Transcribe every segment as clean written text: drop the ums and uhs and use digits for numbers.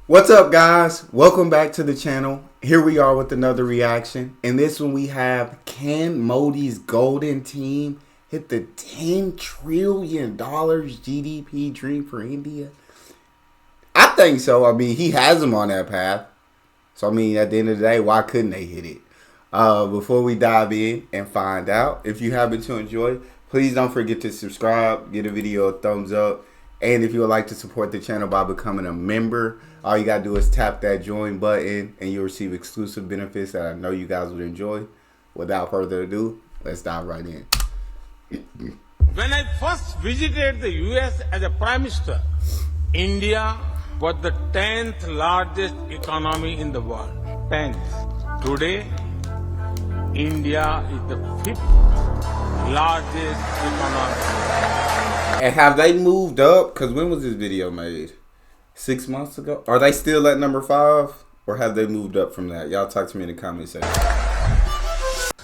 What's up, guys? Welcome back to the channel. Here we are with another reaction. In this one, we have, can Modi's golden team hit the $10 trillion GDP dream for India? I think so. I mean, he has them on that path. So, I mean, at the end of the day, why couldn't they hit it? Before we dive in and find out, if you happen to enjoy, please don't forget to subscribe, give the video a thumbs up. And if you would like to support the channel by becoming a member, all you gotta do is tap that join button and you'll receive exclusive benefits that I know you guys would enjoy. Without further ado, let's dive right in. When I first visited the US as a Prime Minister, India was the 10th largest economy in the world. 10th. Today, India is the 5th largest economy. And have they moved up? Because when was this video made? 6 months ago? Are they still at number 5? Or have they moved up from that? Y'all talk to me in the comment section.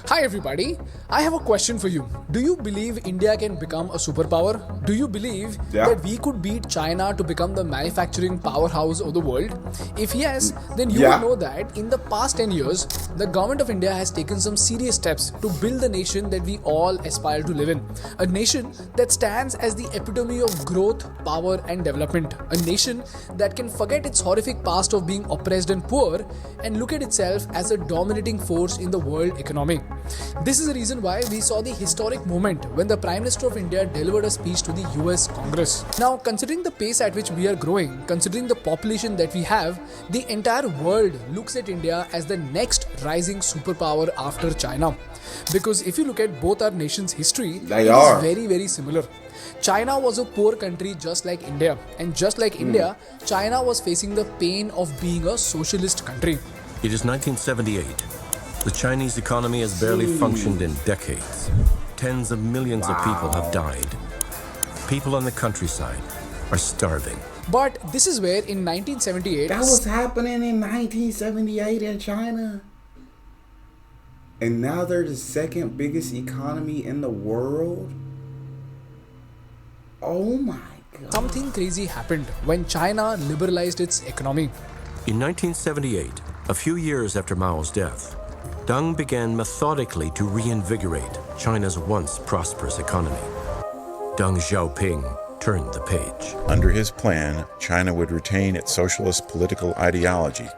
Hi everybody, I have a question for you. Do you believe India can become a superpower? Do you believe that we could beat China to become the manufacturing powerhouse of the world? If yes, then you will know that in the past 10 years, the government of India has taken some serious steps to build the nation that we all aspire to live in. A nation that stands as the epitome of growth, power and development. A nation that can forget its horrific past of being oppressed and poor and look at itself as a dominating force in the world economy. This is the reason why we saw the historic moment when the Prime Minister of India delivered a speech to the US Congress. Now, considering the pace at which we are growing, considering the population that we have, the entire world looks at India as the next rising superpower after China. Because if you look at both our nations' history, it is very, very similar. China was a poor country just like India. And just like India, China was facing the pain of being a socialist country. It is 1978. The Chinese economy has barely functioned in decades. Tens of millions of people have died. People on the countryside are starving. But this is where in 1978... That was happening in 1978 in China. And now they're the second biggest economy in the world? Oh my God. Something crazy happened when China liberalized its economy. In 1978, a few years after Mao's death, Deng began methodically to reinvigorate China's once prosperous economy. Deng Xiaoping turned the page. Under his plan, China would retain its socialist political ideology,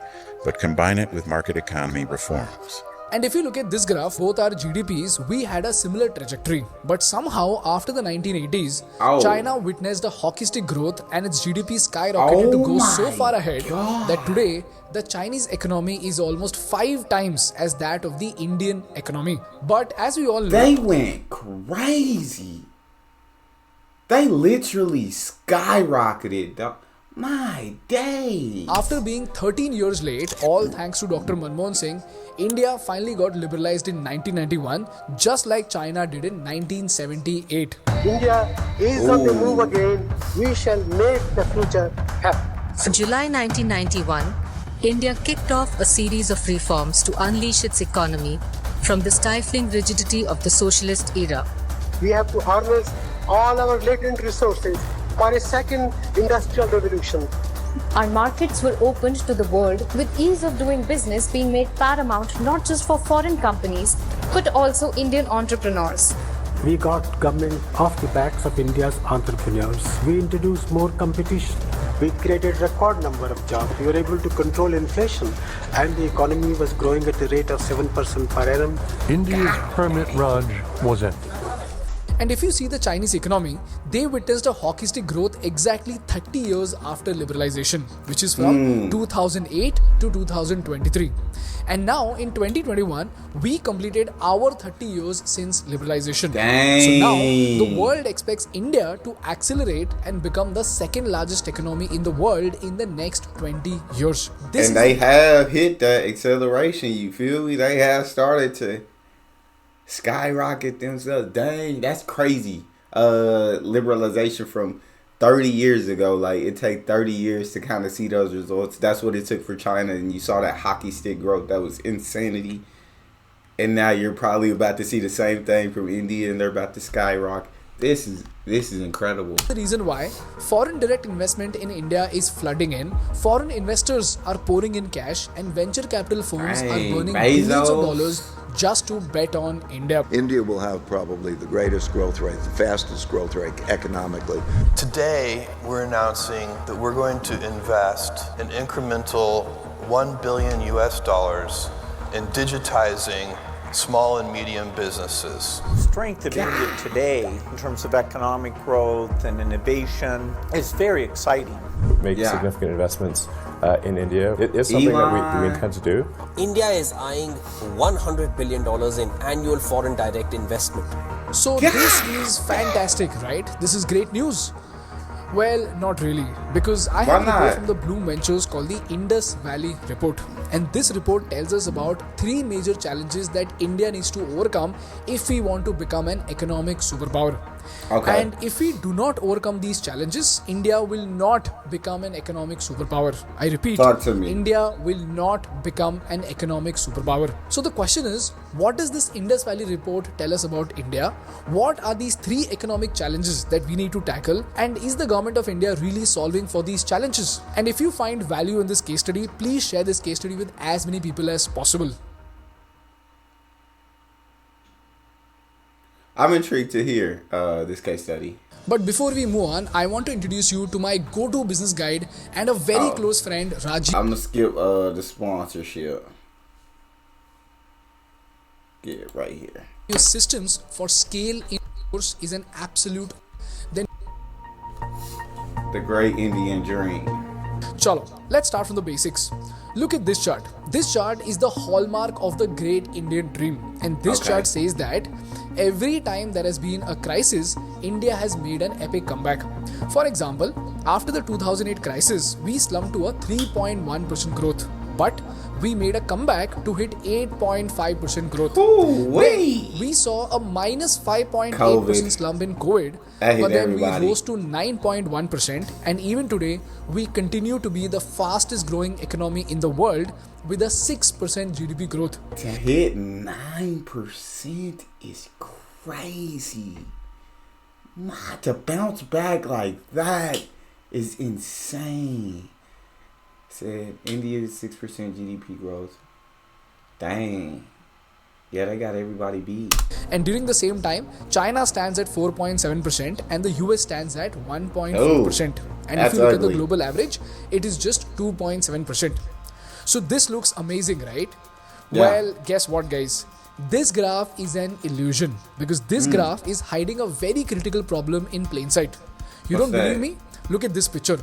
but combine it with market economy reforms. And if you look at this graph, both our GDPs, we had a similar trajectory. But somehow, after the 1980s, China witnessed a hockey stick growth and its GDP skyrocketed to go so far ahead that today, the Chinese economy is almost 5 times as that of the Indian economy. But as we all know, they went crazy. They literally skyrocketed. My day. After being 13 years late, all thanks to Dr. Manmohan Singh, India finally got liberalized in 1991, just like China did in 1978. India is on the move again. We shall make the future happen. In July 1991, India kicked off a series of reforms to unleash its economy from the stifling rigidity of the socialist era. We have to harness all our latent resources for a second industrial revolution. Our markets were opened to the world, with ease of doing business being made paramount not just for foreign companies, but also Indian entrepreneurs. We got government off the backs of India's entrepreneurs. We introduced more competition. We created record number of jobs. We were able to control inflation, and the economy was growing at a rate of 7% per annum. India's permanent Raj was ended. And if you see the Chinese economy, they witnessed a hockey stick growth exactly 30 years after liberalization, which is from 2008 to 2023. And now in 2021, we completed our 30 years since liberalization. Dang. So now the world expects India to accelerate and become the second largest economy in the world in the next 20 years. And they have hit that acceleration, you feel me? They have started to skyrocket themselves. Dang, that's crazy. Liberalization from 30 years ago. Like, it take 30 years to kind of see those results. That's what it took for China, and you saw that hockey stick growth. That was insanity. And now you're probably about to see the same thing from India, and they're about to skyrocket. This is incredible. The reason why foreign direct investment in India is flooding in, foreign investors are pouring in cash, and venture capital firms are burning billions of dollars just to bet on India. India will have probably the greatest growth rate, the fastest growth rate economically. Today, we're announcing that we're going to invest an incremental $1 billion in digitizing small and medium businesses. Strength of India today in terms of economic growth and innovation is very exciting. Make significant investments in India. It is something that we intend to do. India is eyeing $100 billion in annual foreign direct investment. So this is fantastic, right? This is great news. Well, not really, because I have a report from the Bloom Ventures called the Indus Valley Report. And this report tells us about 3 major challenges that India needs to overcome if we want to become an economic superpower. Okay. And if we do not overcome these challenges, India will not become an economic superpower. I repeat, Talk to me. India will not become an economic superpower. So the question is, what does this Indus Valley report tell us about India? What are these 3 economic challenges that we need to tackle? And is the government of India really solving for these challenges? And if you find value in this case study, please share this case study with as many people as possible. I'm intrigued to hear this case study. But before we move on, I want to introduce you to my go-to business guide and a very close friend, Rajiv. I'm gonna skip the sponsorship. Get it right here. Your systems for scale in course is an absolute. Then the great Indian dream. Chalo, let's start from the basics. Look at this chart. This chart is the hallmark of the great Indian dream. And this chart says that every time there has been a crisis, India has made an epic comeback. For example, after the 2008 crisis, we slumped to a 3.1% growth. But we made a comeback to hit 8.5% growth. We saw a minus 5.8% slump in COVID, but then we rose to 9.1%, and even today we continue to be the fastest growing economy in the world with a 6% GDP growth. To hit 9% is crazy. To bounce back like that is insane. Said India's 6% GDP growth. Dang. Yeah, they got everybody beat. And during the same time, China stands at 4.7% and the US stands at 1.4%. And if you look at the global average, it is just 2.7%. So this looks amazing, right? Yeah. Well, guess what, guys? This graph is an illusion because this graph is hiding a very critical problem in plain sight. You don't believe me? Look at this picture.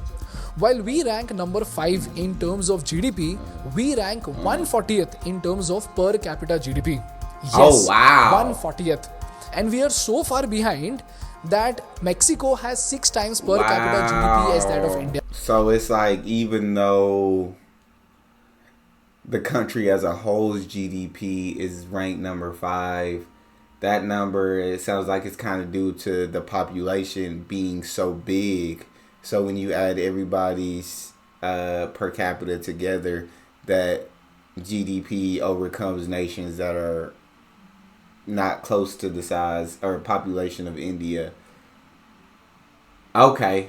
While we rank number 5 in terms of GDP, we rank 140th in terms of per capita GDP. Yes, 140th. And we are so far behind that Mexico has 6 times per capita GDP as that of India. So it's like even though the country as a whole's GDP is ranked number 5, that number, it sounds like it's kind of due to the population being so big. So when you add everybody's per capita together, that GDP overcomes nations that are not close to the size or population of India. Okay,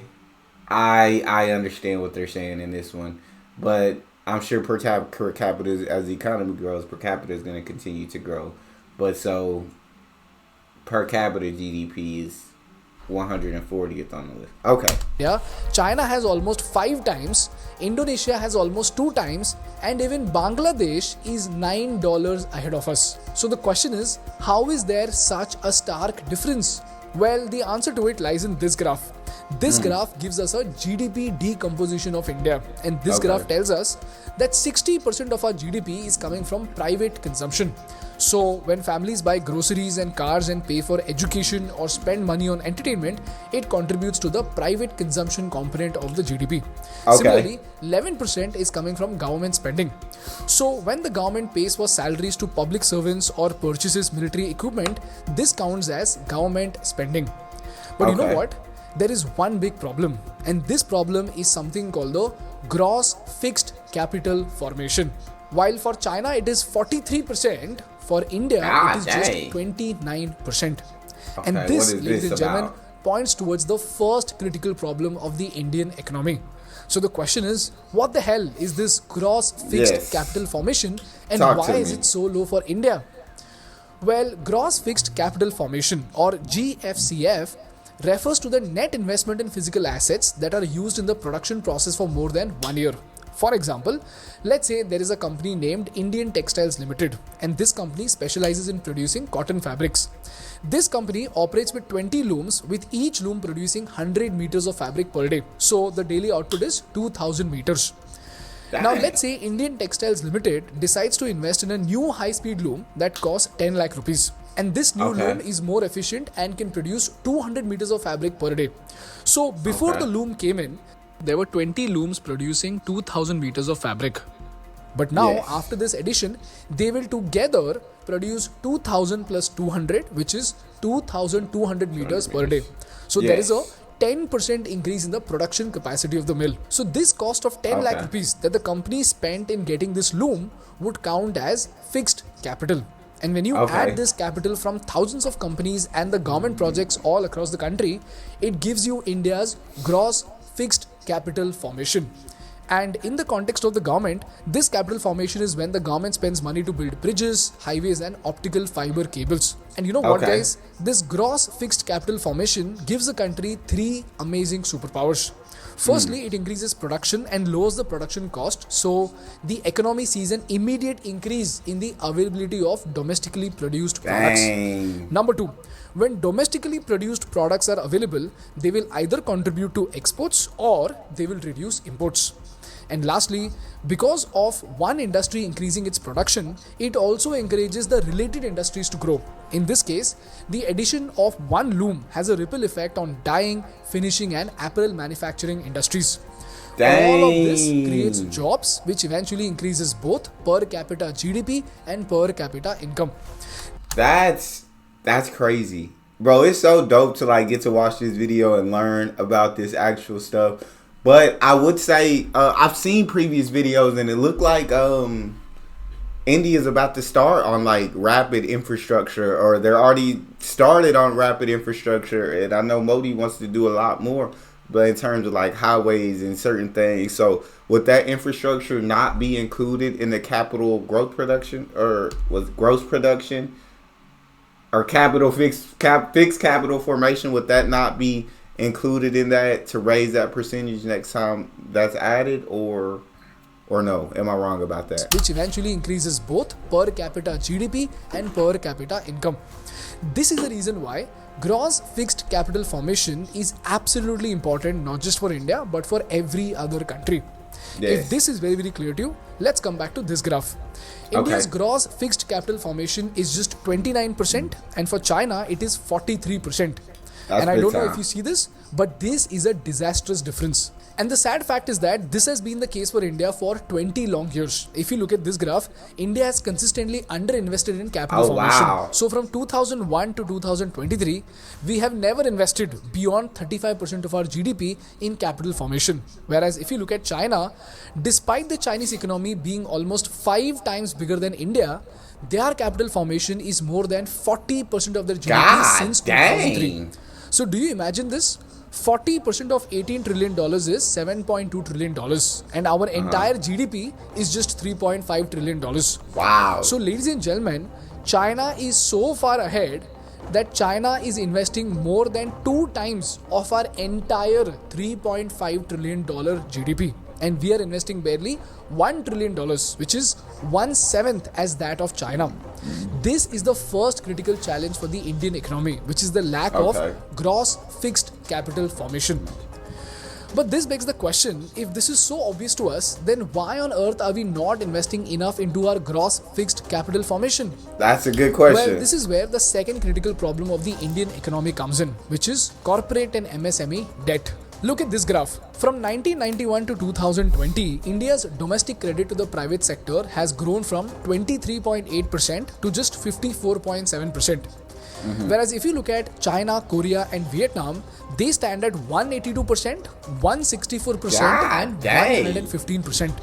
I understand what they're saying in this one, but I'm sure per capita, as the economy grows, per capita is going to continue to grow. But so per capita GDP is 140th on the list. Okay. Yeah, China has almost 5 times, Indonesia has almost 2 times, and even Bangladesh is $9 ahead of us. So the question is, how is there such a stark difference? Well, the answer to it lies in this graph. This graph gives us a GDP decomposition of India, and this graph tells us that 60% of our GDP is coming from private consumption. So when families buy groceries and cars and pay for education or spend money on entertainment, it contributes to the private consumption component of the GDP. Similarly, 11% is coming from government spending. So when the government pays for salaries to public servants or purchases military equipment, this counts as government spending. But you know what? There is one big problem, and this problem is something called the gross fixed capital formation. While for China it is 43%, for India it is just 29%. And Okay, this, what is ladies this and gentlemen, about? points towards the first critical problem of the Indian economy. So the question is, what the hell is this gross fixed Yes. capital formation, and Talk why to is me. it so low for India? Well, gross fixed capital formation, or GFCF, refers to the net investment in physical assets that are used in the production process for more than 1 year. For example, let's say there is a company named Indian Textiles Limited, and this company specializes in producing cotton fabrics. This company operates with 20 looms, with each loom producing 100 meters of fabric per day. So the daily output is 2000 meters. Now let's say Indian Textiles Limited decides to invest in a new high-speed loom that costs 10 lakh rupees. And this new loom is more efficient and can produce 200 meters of fabric per day. So before the loom came in, there were 20 looms producing 2000 meters of fabric. But now, after this addition, they will together produce 2000 plus 200, which is 2200 meters per day. So there is a 10% increase in the production capacity of the mill. So this cost of 10 lakh rupees that the company spent in getting this loom would count as fixed capital. And when you add this capital from thousands of companies and the government projects all across the country, it gives you India's gross fixed capital formation. And in the context of the government, this capital formation is when the government spends money to build bridges, highways and optical fiber cables. And you know what, guys? This gross fixed capital formation gives the country three amazing superpowers. Firstly, it increases production and lowers the production cost, so the economy sees an immediate increase in the availability of domestically produced products. Number two, when domestically produced products are available, they will either contribute to exports or they will reduce imports. And lastly, because of one industry increasing its production, it also encourages the related industries to grow. In this case, the addition of one loom has a ripple effect on dyeing, finishing and apparel manufacturing industries. All of this creates jobs, which eventually increases both per capita GDP and per capita income. That's crazy. Bro, it's so dope to like get to watch this video and learn about this actual stuff. But I would say I've seen previous videos and it looked like India is about to start on like rapid infrastructure, or they're already started on rapid infrastructure. And I know Modi wants to do a lot more, but in terms of like highways and certain things. So would that infrastructure not be included in the capital growth production, or was gross production or capital fixed capital formation? Would that not be included in that to raise that percentage next time that's added, or no? Am I wrong about that? Which eventually increases both per capita GDP and per capita income. This is the reason why gross fixed capital formation is absolutely important, not just for India but for every other country. If this is very, very clear to you, let's come back to this graph. India's gross fixed capital formation is just 29%, and for China it is 43%. And I don't know if you see this, but this is a disastrous difference. And the sad fact is that this has been the case for India for 20 long years. If you look at this graph, India has consistently underinvested in capital formation. So from 2001 to 2023, we have never invested beyond 35% of our GDP in capital formation. Whereas if you look at China, despite the Chinese economy being almost 5 times bigger than India, their capital formation is more than 40% of their GDP since 2003. So do you imagine this? 40% of $18 trillion is $7.2 trillion, and our entire GDP is just $3.5 trillion. Wow. So ladies and gentlemen, China is so far ahead that China is investing more than 2 times of our entire $3.5 trillion GDP. And we are investing barely $1 trillion, which is 1/7 as that of China. This is the first critical challenge for the Indian economy, which is the lack of gross fixed capital formation. But this begs the question, if this is so obvious to us, then why on earth are we not investing enough into our gross fixed capital formation? That's a good question. Well, this is where the second critical problem of the Indian economy comes in, which is corporate and MSME debt. Look at this graph. From 1991 to 2020, India's domestic credit to the private sector has grown from 23.8% to just 54.7%. Whereas if you look at China, Korea and Vietnam, they stand at 182%, 164% and 115%.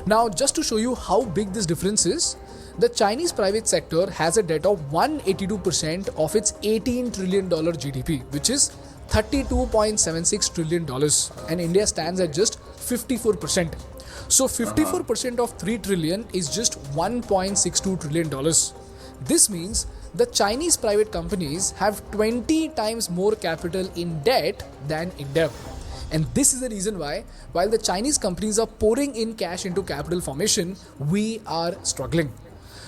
Now, just to show you how big this difference is, The Chinese private sector has a debt of 182% of its $18 trillion GDP, which is $32.76 trillion, and India stands at just 54%. So 54% of 3 trillion is just $1.62 trillion. This means the Chinese private companies have 20 times more capital in debt than India. And this is the reason why, while the Chinese companies are pouring in cash into capital formation, we are struggling.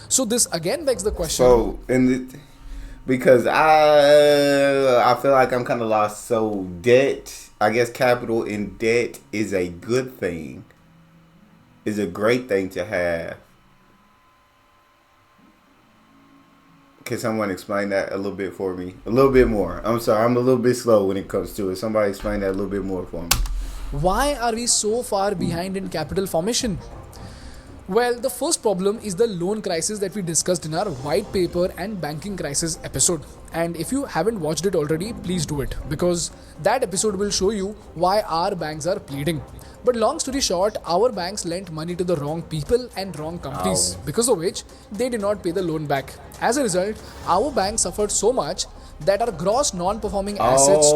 So this again begs the question. So, because I feel like I'm kind of lost. So debt, I guess capital in debt is a good thing. Is a great thing to have. Can someone explain that a little bit for me? A little bit more. I'm sorry, I'm a little bit slow when it comes to it. Somebody explain that a little bit more for me. Why are we so far behind in capital formation? Well, the first problem is the loan crisis that we discussed in our white paper and banking crisis episode. And if you haven't watched it already, please do it, because that episode will show you why our banks are pleading. But long story short, our banks lent money to the wrong people and wrong companies, because of which they did not pay the loan back. As a result, our banks suffered so much that our gross non-performing assets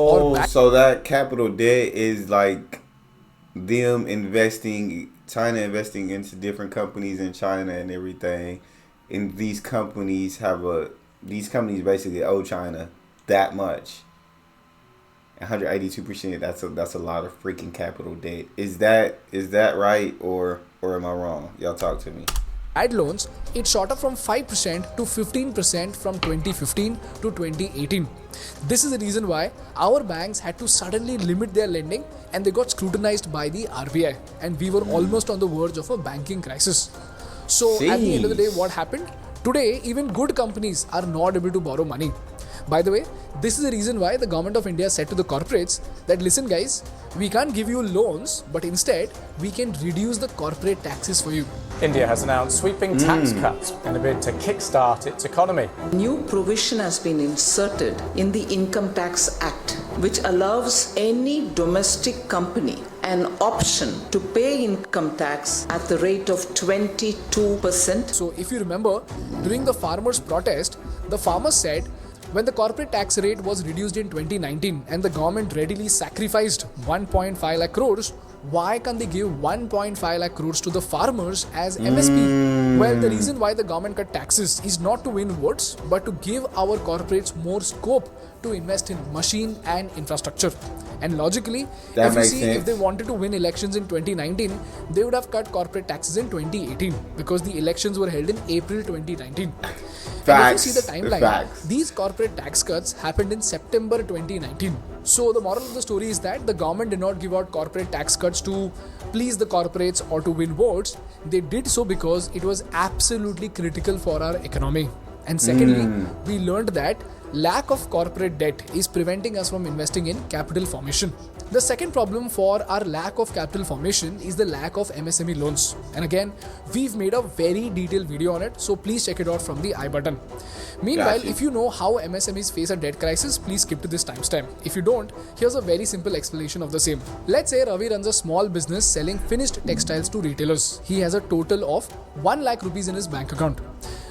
so that capital debt is like them investing, China investing into different companies in China and everything. And these companies basically owe China that much. 182%. That's a lot of freaking capital debt. Is that right or am I wrong? Y'all talk to me. Bad loans, it shot up from 5% to 15% from 2015 to 2018. This is the reason why our banks had to suddenly limit their lending and they got scrutinized by the RBI, and we were almost on the verge of a banking crisis. So at the end of the day, what happened? Today, even good companies are not able to borrow money. By the way, this is the reason why the government of India said to the corporates that, listen guys, we can't give you loans, but instead we can reduce the corporate taxes for you. India has announced sweeping tax cuts in a bid to kickstart its economy. New provision has been inserted in the Income Tax Act, which allows any domestic company an option to pay income tax at the rate of 22%. So if you remember, during the farmers' protest, the farmers said, when the corporate tax rate was reduced in 2019 and the government readily sacrificed 1.5 lakh crores, why can't they give 1.5 lakh crores to the farmers as MSP? Well, the reason why the government cut taxes is not to win votes, but to give our corporates more scope to invest in machine and infrastructure. And logically, if they wanted to win elections in 2019, they would have cut corporate taxes in 2018 because the elections were held in April 2019. And if you see the timeline, these corporate tax cuts happened in September 2019. So the moral of the story is that the government did not give out corporate tax cuts to please the corporates or to win votes. They did so because it was absolutely critical for our economy. And secondly, we learned that lack of corporate debt is preventing us from investing in capital formation. The second problem for our lack of capital formation is the lack of MSME loans. And again, we've made a very detailed video on it, so please check it out from the I button. Meanwhile, if you know how MSMEs face a debt crisis, please skip to this timestamp. If you don't, here's a very simple explanation of the same. Let's say Ravi runs a small business selling finished textiles to retailers. He has a total of 1 lakh rupees in his bank account.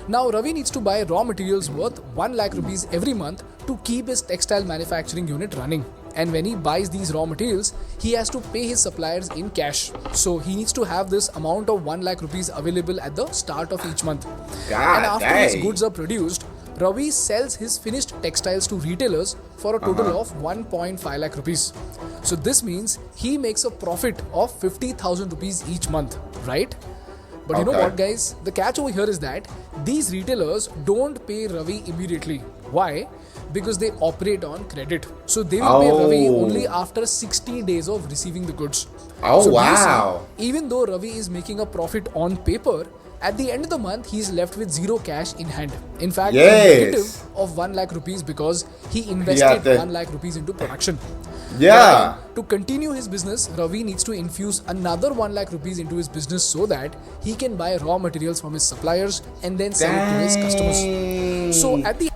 Now Ravi needs to buy raw materials worth 1 lakh rupees every month to keep his textile manufacturing unit running. And when he buys these raw materials, he has to pay his suppliers in cash. So he needs to have this amount of 1 lakh rupees available at the start of each month. And after his goods are produced, Ravi sells his finished textiles to retailers for a total of 1.5 lakh rupees. So this means he makes a profit of 50,000 rupees each month, right? But you know what, guys? The catch over here is that these retailers don't pay Ravi immediately. Why? Because they operate on credit. So they will pay Ravi only after 60 days of receiving the goods. Even though Ravi is making a profit on paper, at the end of the month, he is left with zero cash in hand. In fact, a negative of 1 lakh rupees because he invested 1 lakh rupees into production. But to continue his business, Ravi needs to infuse another 1 lakh rupees into his business so that he can buy raw materials from his suppliers and then sell it to his customers. So at the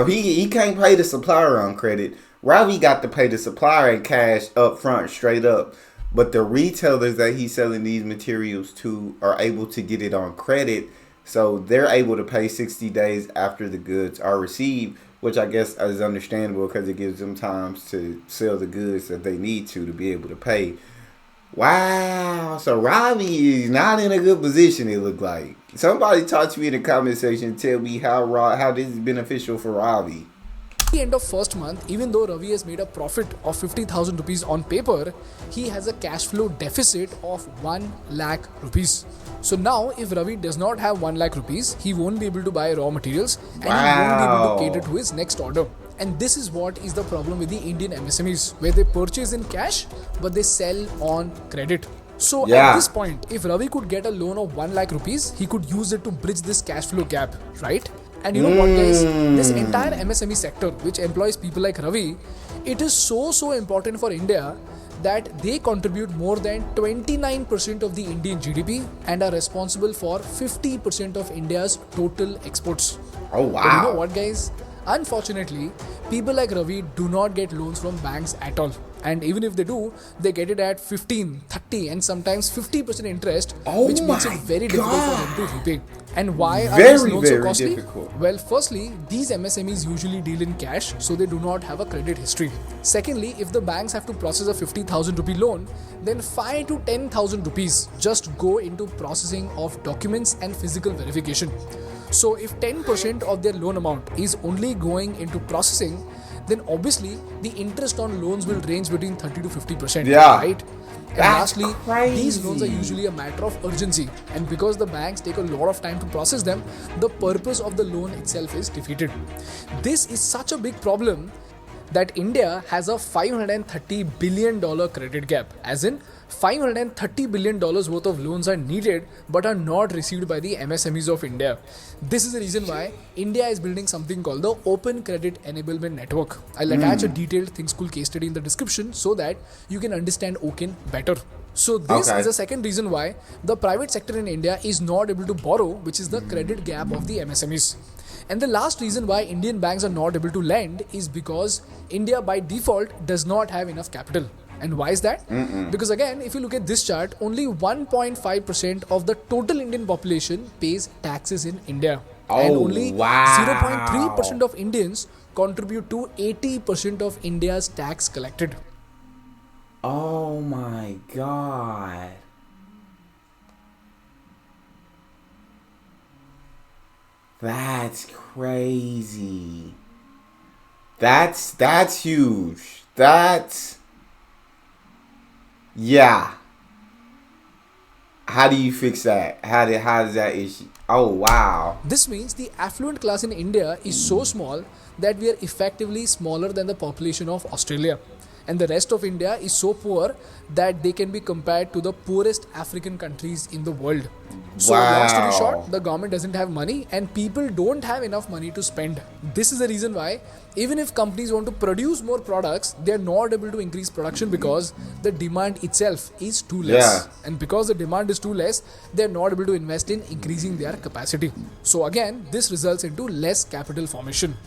he can't pay the supplier on credit. Ravi got to pay the supplier in cash up front, straight up. But the retailers that he's selling these materials to are able to get it on credit So they're able to pay 60 days after the goods are received, which I guess is understandable because it gives them time to sell the goods that they need to be able to pay. Wow. So Ravi is not in a good position, it looked like. Somebody talk to me in the comment section and tell me how this is beneficial for Ravi. At the end of first month, even though Ravi has made a profit of 50,000 rupees on paper, he has a cash flow deficit of 1 lakh rupees. So now if Ravi does not have 1 lakh rupees, he won't be able to buy raw materials and he won't be able to cater to his next order. And this is what is the problem with the Indian MSMEs, where they purchase in cash but they sell on credit. So at this point, if Ravi could get a loan of 1 lakh rupees, he could use it to bridge this cash flow gap, right? And you know what, guys? This entire MSME sector, which employs people like Ravi, it is so important for India that they contribute more than 29% of the Indian GDP and are responsible for 50% of India's total exports. Oh, wow. But you know what, guys? Unfortunately, people like Ravi do not get loans from banks at all. And even if they do, they get it at 15, 30 and sometimes 50% interest, which makes it very difficult for them to repay. And why are these loans so costly? Difficult. Well, firstly, these MSMEs usually deal in cash, so they do not have a credit history. Secondly, if the banks have to process a 50,000 rupee loan, then 5 to 10,000 rupees just go into processing of documents and physical verification. So if 10% of their loan amount is only going into processing, then obviously the interest on loans will range between 30 to 50%, right? And lastly, these loans are usually a matter of urgency, and because the banks take a lot of time to process them, the purpose of the loan itself is defeated. This is such a big problem that India has a $530 billion credit gap, as in $530 billion worth of loans are needed but are not received by the MSMEs of India. This is the reason why India is building something called the Open Credit Enablement Network. I'll attach a detailed Think School case study in the description so that you can understand OCEN better. So this is the second reason why the private sector in India is not able to borrow, which is the credit gap of the MSMEs. And the last reason why Indian banks are not able to lend is because India by default does not have enough capital. And why is that? Because again, if you look at this chart, only 1.5% of the total Indian population pays taxes in India. And only 0.3% of Indians contribute to 80% of India's tax collected. Oh my God. That's crazy. That's huge. Yeah. How do you fix that? How does that issue? Oh wow. This means the affluent class in India is so small that we are effectively smaller than the population of Australia. And the rest of India is so poor that they can be compared to the poorest African countries in the world. So long story short, the government doesn't have money and people don't have enough money to spend. This is the reason why even if companies want to produce more products, they are not able to increase production because the demand itself is too less. And because the demand is too less, they are not able to invest in increasing their capacity. So again, this results into less capital formation.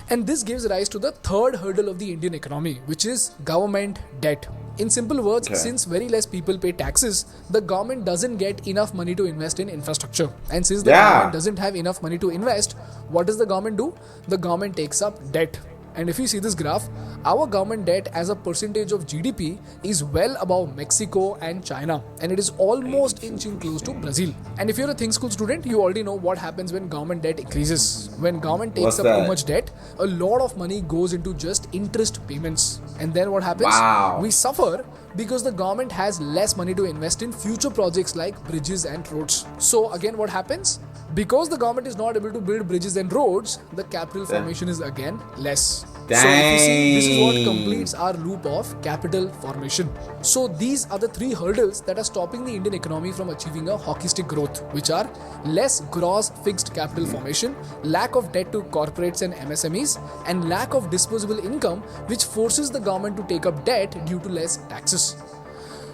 And this gives rise to the third hurdle of the Indian economy, which is government debt. In simple words, since very less people pay taxes, the government doesn't get enough money to invest in infrastructure. And since the government doesn't have enough money to invest, what does the government do? The government takes up debt. And if you see this graph, our government debt as a percentage of GDP is well above Mexico and China, and it is almost inching close to Brazil. And if you're a Think School student, you already know what happens when government debt increases. When government takes up too much debt, a lot of money goes into just interest payments. And then what happens? We suffer because the government has less money to invest in future projects like bridges and roads. So again, what happens? Because the government is not able to build bridges and roads, the capital formation is again less. So if you see, this is what completes our loop of capital formation. So these are the three hurdles that are stopping the Indian economy from achieving a hockey stick growth, which are less gross fixed capital formation, lack of debt to corporates and MSMEs, and lack of disposable income, which forces the government to take up debt due to less taxes.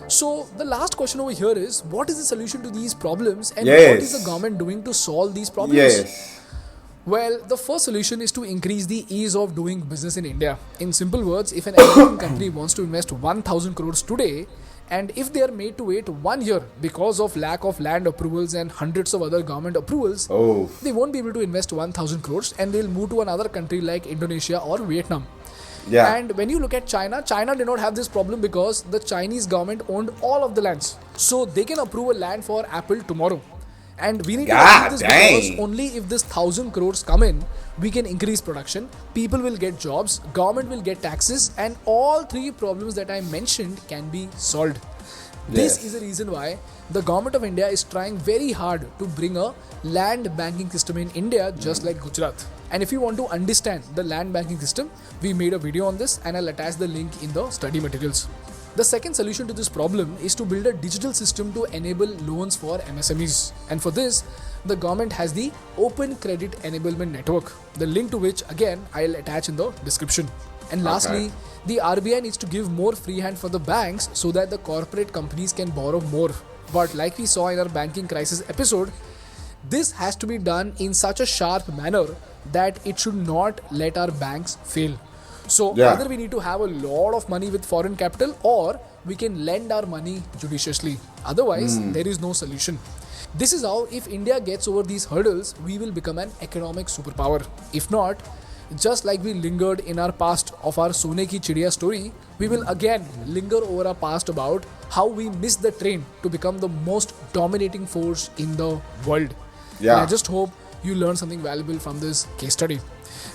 So the last question over here is, what is the solution to these problems and what is the government doing to solve these problems? Well, the first solution is to increase the ease of doing business in India. In simple words, if an American country wants to invest 1,000 crores today, And if they are made to wait 1 year because of lack of land approvals and hundreds of other government approvals, they won't be able to invest 1,000 crores and they'll move to another country like Indonesia or Vietnam. Yeah. And when you look at China, China did not have this problem because the Chinese government owned all of the lands. So they can approve a land for Apple tomorrow. And we need to achieve this because only if this 1,000 crores come in, we can increase production, people will get jobs, government will get taxes, and all three problems that I mentioned can be solved. This is the reason why the government of India is trying very hard to bring a land banking system in India, just like Gujarat. And if you want to understand the land banking system, we made a video on this and I'll attach the link in the study materials. The second solution to this problem is to build a digital system to enable loans for MSMEs. And for this, the government has the Open Credit Enablement Network, the link to which again I'll attach in the description. And lastly, the RBI needs to give more free hand for the banks so that the corporate companies can borrow more. But like we saw in our banking crisis episode, this has to be done in such a sharp manner that it should not let our banks fail. So either we need to have a lot of money with foreign capital or we can lend our money judiciously. Otherwise, there is no solution. This is how, if India gets over these hurdles, we will become an economic superpower. If not, just like we lingered in our past of our Sone Ki Chidiya story, we will again linger over our past about how we missed the train to become the most dominating force in the world. And I just hope you learned something valuable from this case study.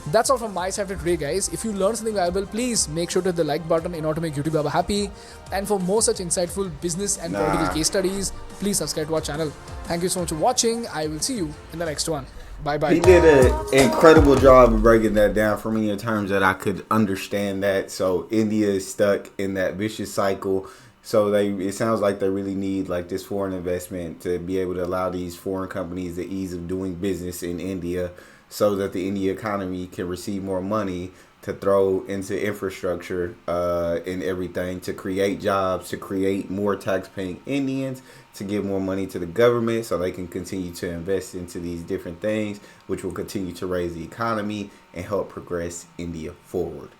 That's all from my side for today, guys. If you learned something valuable, please make sure to hit the like button in order to make YouTube Baba happy. And for more such insightful business and political case studies, please subscribe to our channel. Thank you so much for watching. I will see you in the next one. Bye-bye. He did an incredible job of breaking that down for me in terms that I could understand that. So India is stuck in that vicious cycle. So it sounds like they really need like this foreign investment to be able to allow these foreign companies the ease of doing business in India, so that the India economy can receive more money to throw into infrastructure and everything, to create jobs, to create more tax-paying Indians, to give more money to the government so they can continue to invest into these different things, which will continue to raise the economy and help progress India forward.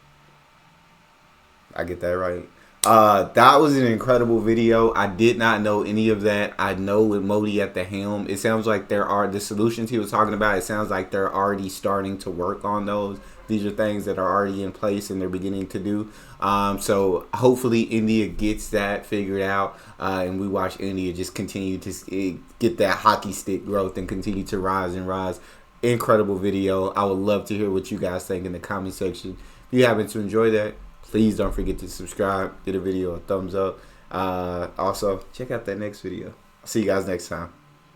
I get that right? That was an incredible video. I did not know any of that. I know with Modi at the helm, it sounds like there are the solutions he was talking about. It sounds like they're already starting to work on those. These are things that are already in place and they're beginning to do. So hopefully India gets that figured out, and we watch India just continue to get that hockey stick growth and continue to rise and rise. Incredible video. I would love to hear what you guys think in the comment section. If you happen to enjoy that, please don't forget to subscribe, give the video a thumbs up. Also, check out that next video. I'll see you guys next time.